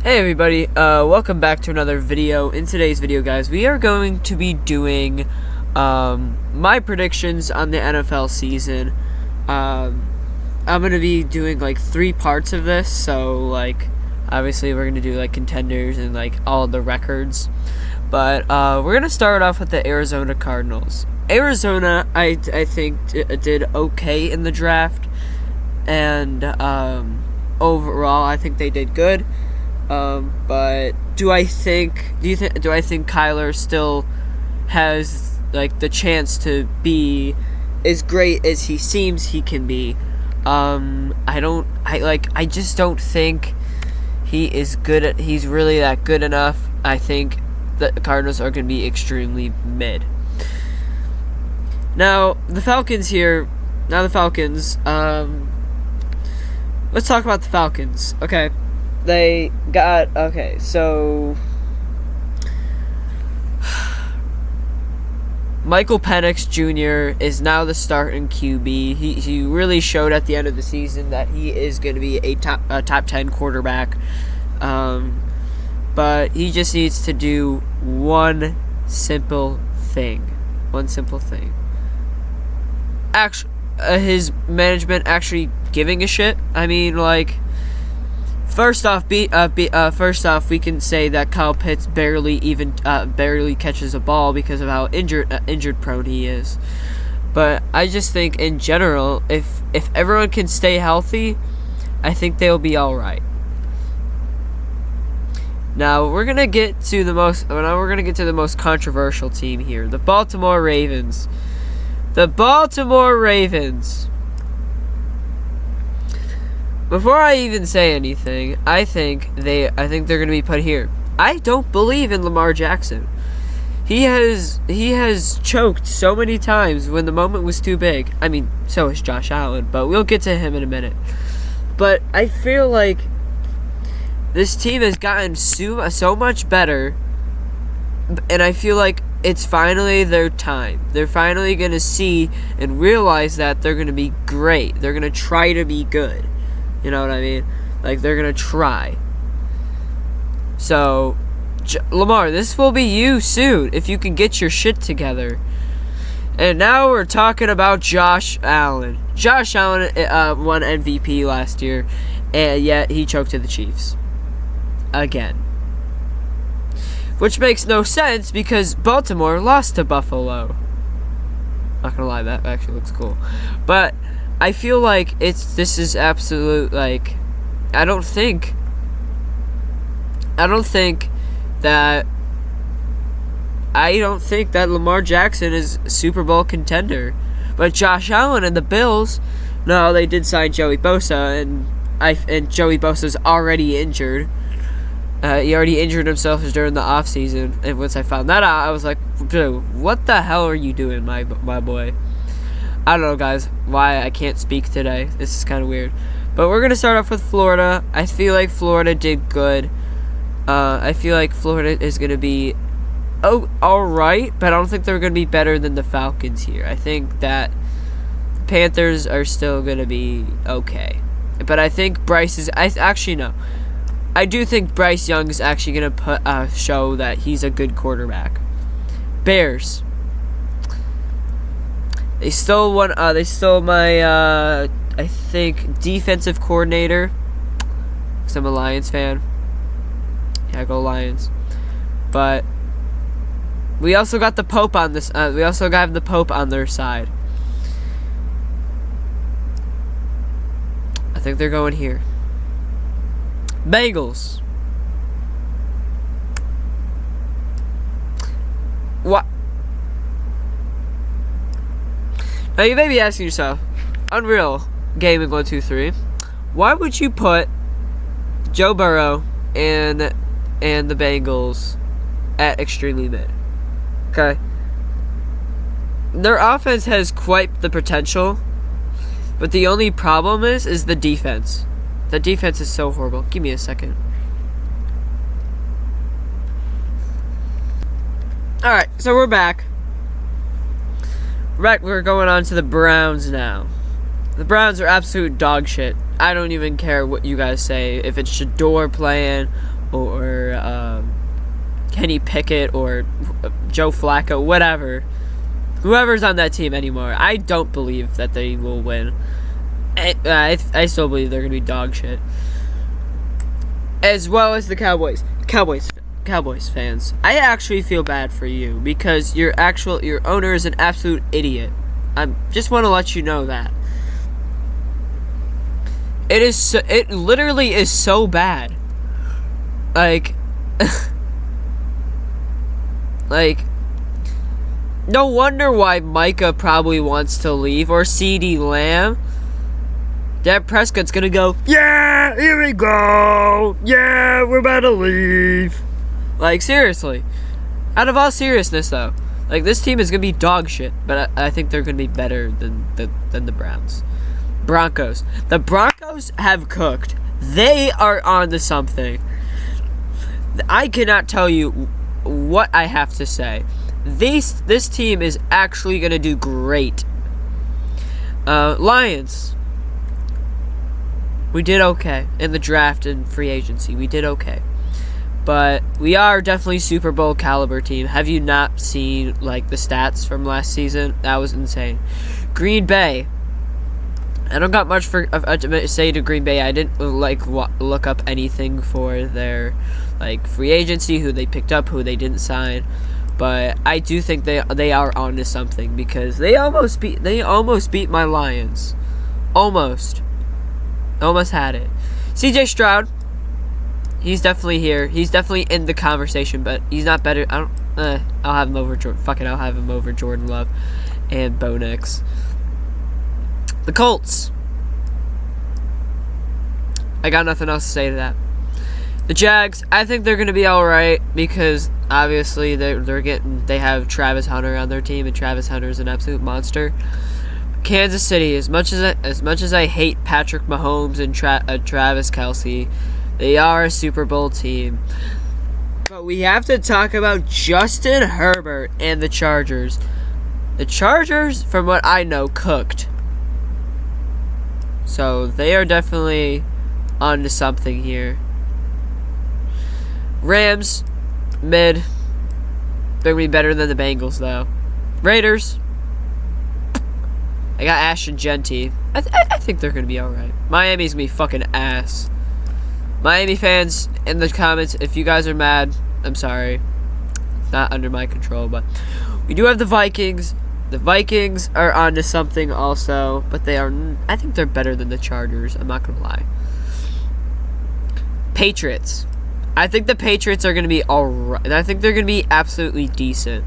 Hey everybody, welcome back to another video. In today's video, guys, we are going to be doing my predictions on the NFL season. I'm going to be doing like 3 parts of this, so like obviously we're going to do like contenders and like all the records. But we're going to start off with the Arizona Cardinals. Arizona, I think did okay in the draft, and overall I think they did good. But do I think Kyler still has like the chance to be as great as he seems he can be? I just don't think he's really that good enough. I think the Cardinals are going to be extremely mid. Now the Falcons. Let's talk about the Falcons. Okay. So Michael Penix Jr. is now the starting QB. He really showed at the end of the season that he is going to be a top 10 quarterback. But he just needs to do one simple thing. Actually, his management actually giving a shit. I mean, like, First off, we can say that Kyle Pitts barely catches a ball because of how injured prone he is. But I just think in general, if everyone can stay healthy, I think they'll be all right. Now we're gonna get to the most controversial team here, the Baltimore Ravens. Before I even say anything, I think they're going to be put here. I don't believe in Lamar Jackson. He has choked so many times when the moment was too big. I mean, so is Josh Allen, but we'll get to him in a minute. But I feel like this team has gotten so much better, and I feel like it's finally their time. They're finally going to see and realize that they're going to be great. They're going to try to be good. You know what I mean? Like, they're going to try. So, Lamar, this will be you soon if you can get your shit together. And now we're talking about Josh Allen. Josh Allen won MVP last year, and yet he choked to the Chiefs. Again. Which makes no sense because Baltimore lost to Buffalo. Not gonna lie, that actually looks cool. But I feel like this is absolute, like, I don't think that Lamar Jackson is a Super Bowl contender. But Josh Allen and the Bills, no, they did sign Joey Bosa, and Joey Bosa's already injured. He already injured himself during the offseason, and once I found that out, I was like, dude, what the hell are you doing, my boy? I don't know, guys, why I can't speak today. This is kind of weird. But we're going to start off with Florida. I feel like Florida did good. I feel like Florida is going to be alright, but I don't think they're going to be better than the Falcons here. I think that the Panthers are still going to be okay. But I think I do think Bryce Young is actually going to show that he's a good quarterback. Bears. They stole my, I think, defensive coordinator. Because I'm a Lions fan. Yeah, go Lions. But we also got the Pope on this. We also got the Pope on their side. I think they're going here. Bengals. What? Now you may be asking yourself, Unreal Gaming 123, why would you put Joe Burrow and the Bengals at extremely mid? Okay. Their offense has quite the potential, but the only problem is the defense. The defense is so horrible. Give me a second. Alright, so we're back. We're going on to the Browns now. The Browns are absolute dog shit. I don't even care what you guys say. If it's Shador playing or Kenny Pickett or Joe Flacco, whatever. Whoever's on that team anymore, I don't believe that they will win. I still believe they're going to be dog shit. As well as the Cowboys fans. I actually feel bad for you because your owner is an absolute idiot. I just want to let you know that. It literally is so bad. Like no wonder why Micah probably wants to leave, or CeeDee Lamb. Dak Prescott's gonna go, yeah, here we go. Yeah, we're about to leave. Like, seriously. Out of all seriousness, though. Like, this team is gonna be dog shit, but I think they're gonna be better than the Browns. Broncos. The Broncos have cooked. They are on to something. I cannot tell you what I have to say. This team is actually gonna do great. Lions. We did okay in the draft and free agency. We did okay. But we are definitely Super Bowl caliber team. Have you not seen, like, the stats from last season? That was insane. Green Bay. I don't got much to say to Green Bay. I didn't, look up anything for their, free agency, who they picked up, who they didn't sign. But I do think they are onto something because they almost beat my Lions. Almost had it. CJ Stroud, he's definitely here. He's definitely in the conversation, but he's not better. I'll have him over I'll have him over Jordan Love and Bo Nix. The Colts. I got nothing else to say to that. The Jags, I think they're gonna be all right because obviously they have Travis Hunter on their team, and Travis Hunter is an absolute monster. Kansas City, as much as I hate Patrick Mahomes and Travis Kelce, they are a Super Bowl team. But we have to talk about Justin Herbert and the Chargers. The Chargers, from what I know, cooked. So they are definitely onto something here. Rams, mid. They're going to be better than the Bengals, though. Raiders. I got Ashton Genty. I think they're going to be alright. Miami's going to be fucking ass. Miami fans, in the comments, if you guys are mad, I'm sorry. It's not under my control, but we do have the Vikings. The Vikings are onto something also, but I think they're better than the Chargers. I'm not going to lie. Patriots. I think the Patriots are going to be alright. And I think they're going to be absolutely decent.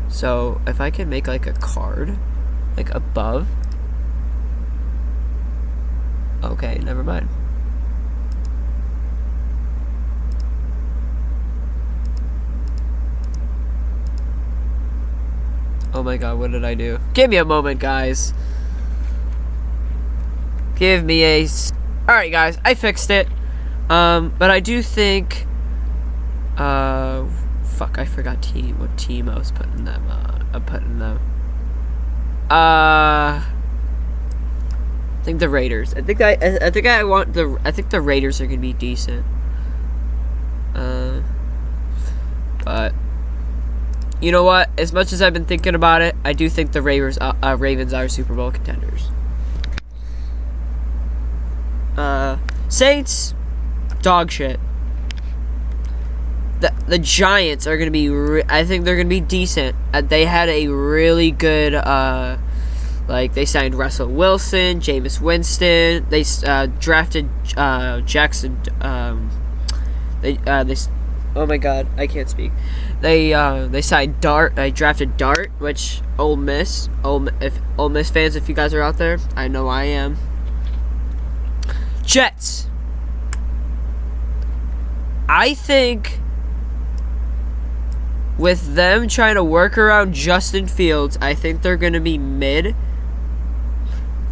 So, if I can make, a card, above. Okay, never mind. Oh my god, what did I do? Give me a moment, guys. Give me a... Alright, guys, I fixed it. But I do think... Fuck, I forgot what team I was putting them on. I think the Raiders. I think the Raiders are gonna be decent. But you know what? As much as I've been thinking about it, I do think the Ravens are Super Bowl contenders. Saints, dog shit. The Giants are going to be... I think they're going to be decent. They had a really good... they signed Russell Wilson, Jameis Winston. They drafted Jackson... oh my god, I can't speak. They signed Dart. They drafted Dart, which Ole Miss fans, if you guys are out there, I know I am. Jets. I think... with them trying to work around Justin Fields, I think they're going to be mid.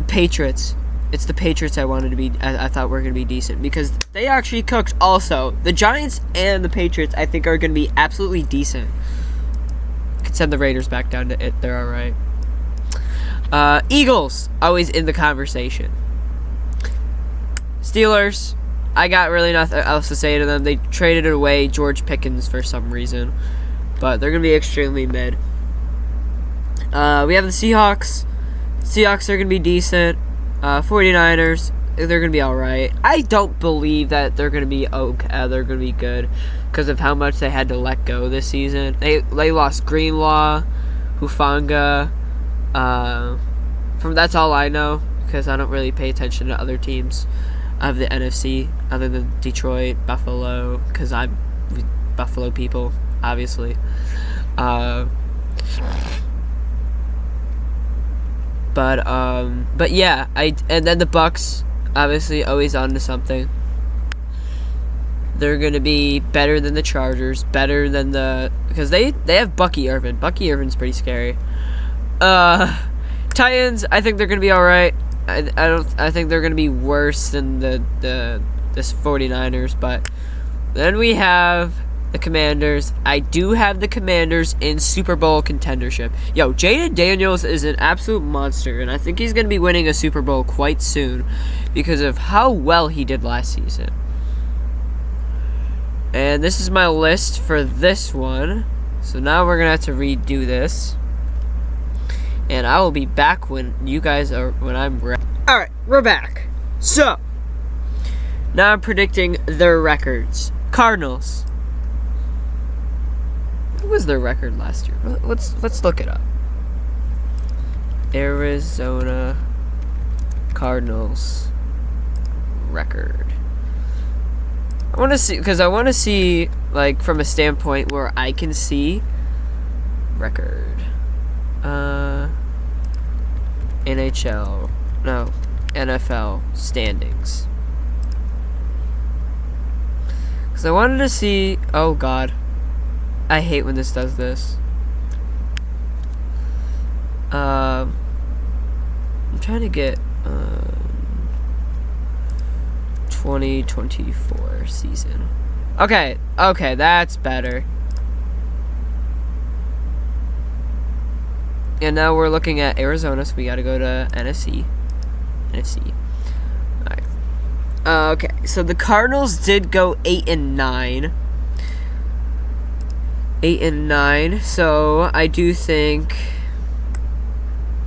Patriots. It's the Patriots I wanted to be. I thought were going to be decent because they actually cooked also. The Giants and the Patriots, I think, are going to be absolutely decent. Could send the Raiders back down to it. They're alright. Eagles, always in the conversation. Steelers, I got really nothing else to say to them. They traded away George Pickens for some reason, but they're gonna be extremely mid. We have the Seahawks. Seahawks are gonna be decent. 49ers, they're gonna be all right. I don't believe that they're gonna be okay. They're gonna be good because of how much they had to let go this season. They lost Greenlaw, Hufanga. That's all I know because I don't really pay attention to other teams of the NFC other than Detroit, Buffalo, because I'm Buffalo people, obviously. But yeah, and then the Bucks, obviously, always on to something. They're gonna be better than the Chargers, better than because they have Bucky Irvin. Bucky Irvin's pretty scary. Titans, I think they're gonna be all right. I think they're gonna be worse than this 49ers, but then we have the Commanders. I do have the Commanders in Super Bowl contendership. Yo, Jaden Daniels is an absolute monster, and I think he's gonna be winning a Super Bowl quite soon because of how well he did last season. And this is my list for this one. So now we're gonna have to redo this. And I will be back when I'm ready. Alright, we're back. So, now I'm predicting their records. Cardinals. What was their record last year? Let's look it up. Arizona Cardinals record. I want to see, like, from a standpoint where I can see record. NFL standings. Because I wanted to see, oh god, I hate when this does this. I'm trying to get 2024 season. Okay, that's better. And now we're looking at Arizona, so we gotta go to NFC. Alright. Okay, so the Cardinals did go 8-9. 8-9, so I think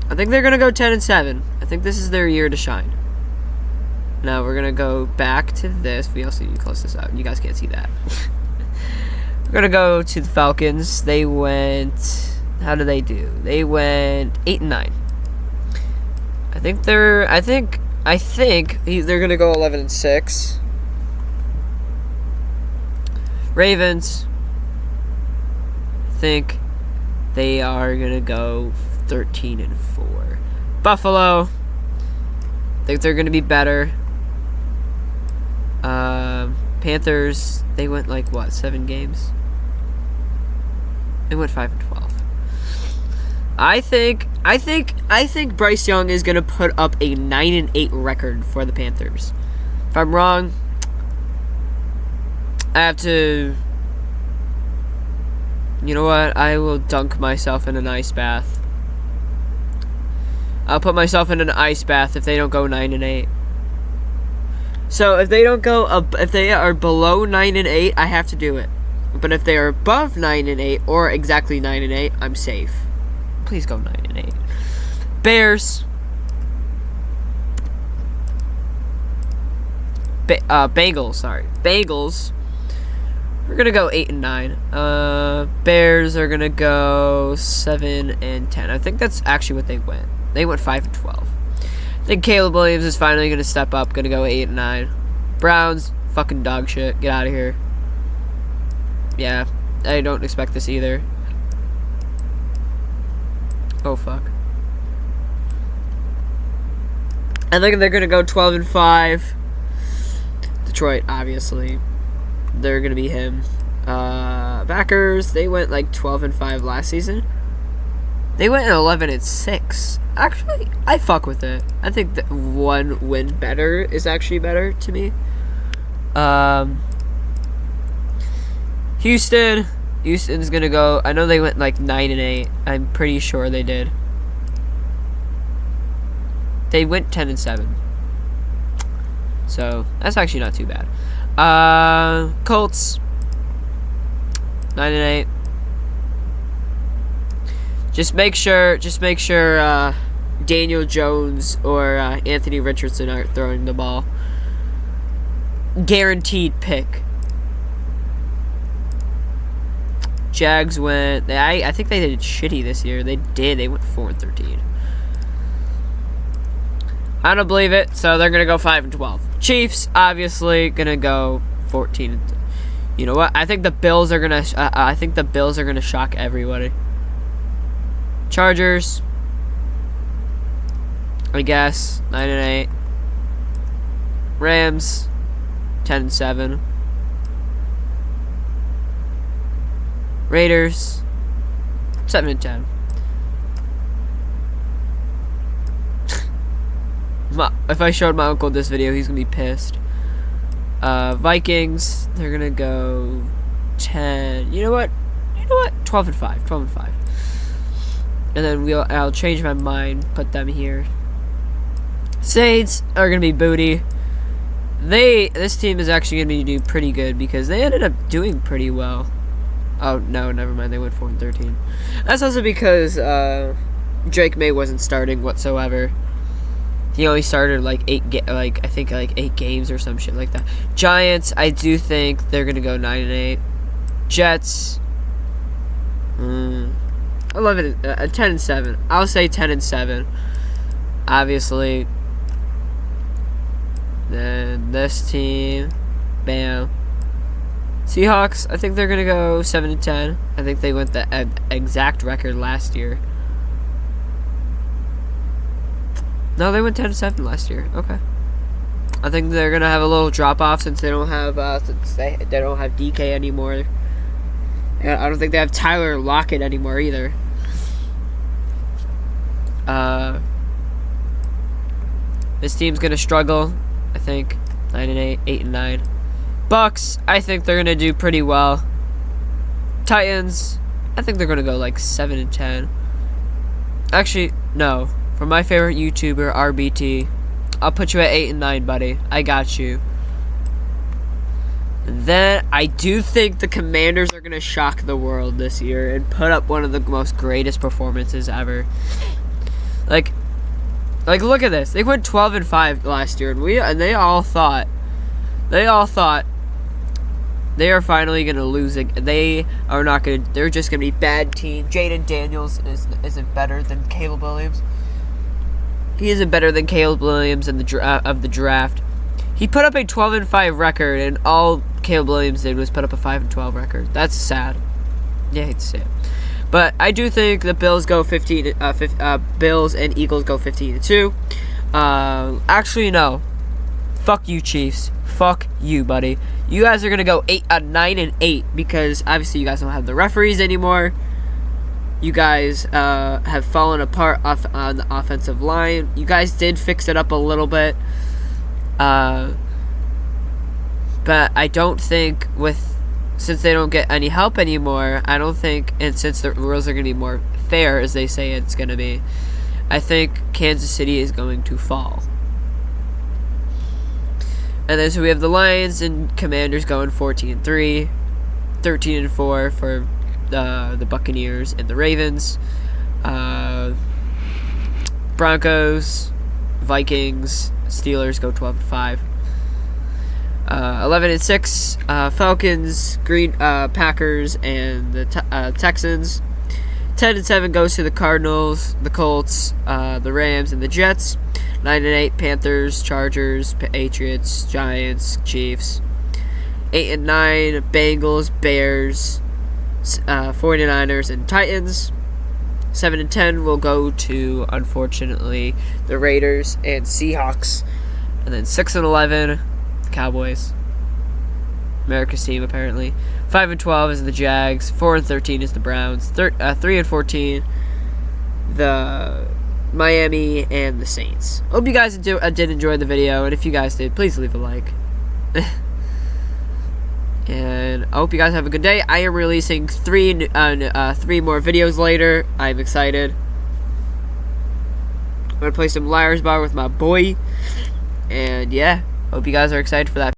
they're gonna go 10-7. I think this is their year to shine. Now we're gonna go back to this. We also need to close this out. You guys can't see that. We're gonna go to the Falcons. They went. How did they do? They went 8-9. I think they're gonna go 11-6. Ravens. I think they are gonna go 13-4. Buffalo. I think they're gonna be better. Panthers. They went like what? 7 games. They went 5-12. I think Bryce Young is gonna put up a 9-8 record for the Panthers. If I'm wrong, I have to. You know what? I will dunk myself in an ice bath. I'll put myself in an ice bath if they don't go 9-8. So if they don't go if they are below 9-8, I have to do it. But if they are above 9-8 or exactly 9-8, I'm safe. Please go 9-8. Bears. Bengals. Sorry, Bengals. We're gonna go 8-9. Bears are gonna go 7-10. I think that's actually what they went. They went 5-12. I think Caleb Williams is finally gonna step up. Gonna go 8-9. Browns, fucking dog shit. Get out of here. Yeah, I don't expect this either. Oh fuck. I think they're gonna go 12-5. Detroit, obviously, they're gonna be him. Packers, they went like 12-5 last season. They went 11-6. Actually, I fuck with it. I think that one win better is actually better to me. Houston's gonna go. I know they went like 9-8. I'm pretty sure they did. They went 10-7. So that's actually not too bad. Colts 9-8. Just make sure Daniel Jones or Anthony Richardson aren't throwing the ball. Guaranteed pick. Jags went. I think they did shitty this year. They did. They went 4-13. I don't believe it. So they're gonna go 5-12. Chiefs obviously gonna go 14. You know what? I think the Bills are gonna. I think the Bills are gonna shock everybody. Chargers. I guess 9-8. Rams 10-7. Raiders 7-10. If I showed my uncle this video, he's gonna be pissed. Vikings, they're gonna go 10. You know what? 12-5. 12-5. And then I'll change my mind, put them here. Saints are gonna be booty. This team is actually gonna be doing pretty good because they ended up doing pretty well. Oh no, never mind. They went 4-13. That's also because Drake May wasn't starting whatsoever. He only started like 8 games or some shit like that. Giants, I do think they're gonna go 9-8. Jets, 10-7. I'll say 10-7. Obviously. Then this team, bam. Seahawks, I think they're gonna go 7-10. I think they went the exact record last year. No, they went 10-7 last year. Okay. I think they're gonna have a little drop off since they don't have they don't have DK anymore. I don't think they have Tyler Lockett anymore either. This team's gonna struggle. I think 9-8, 8-9. Bucks, I think they're gonna do pretty well. Titans, I think they're gonna go like 7-10. Actually, no. For my favorite YouTuber, RBT, I'll put you at 8-9, buddy. I got you. Then I do think the Commanders are gonna shock the world this year and put up one of the most greatest performances ever. Like look at this. They went 12-5 last year, and they all thought they are finally gonna lose it. They are not gonna. They're just gonna be bad team. Jaden Daniels isn't better than Caleb Williams. He isn't better than Caleb Williams in the draft. He put up a 12-5 record, and all Caleb Williams did was put up a 5-12 record. That's sad. Yeah, I hate to say it. But I do think the Bills go Bills and Eagles go 15-2. Actually, no. Fuck you, Chiefs. Fuck you, buddy. You guys are gonna go 9-8 because obviously you guys don't have the referees anymore. You guys have fallen apart on the offensive line. You guys did fix it up a little bit. But I don't think since they don't get any help anymore, I don't think, and since the rules are going to be more fair, as they say it's going to be, I think Kansas City is going to fall. And then so we have the Lions and Commanders going 14-3, 13-4 for the Buccaneers and the Ravens. Broncos, Vikings, Steelers go 12-5. 11-6, Falcons, Packers, and the Texans. 10-7 goes to the Cardinals, the Colts, the Rams, and the Jets. 9-8, Panthers, Chargers, Patriots, Giants, Chiefs. 8-9, Bengals, Bears, 49ers, and Titans. 7-10 will go to, unfortunately, the Raiders and Seahawks. And then 6-11, the Cowboys. America's team, apparently. 5-12 is the Jags. 4-13 is the Browns. 3-14, the Miami and the Saints. Hope you guys did enjoy the video, and if you guys did, please leave a like. And I hope you guys have a good day. I am releasing 3 more videos later. I'm excited. I'm gonna play some Liar's Bar with my boy, and yeah. Hope you guys are excited for that.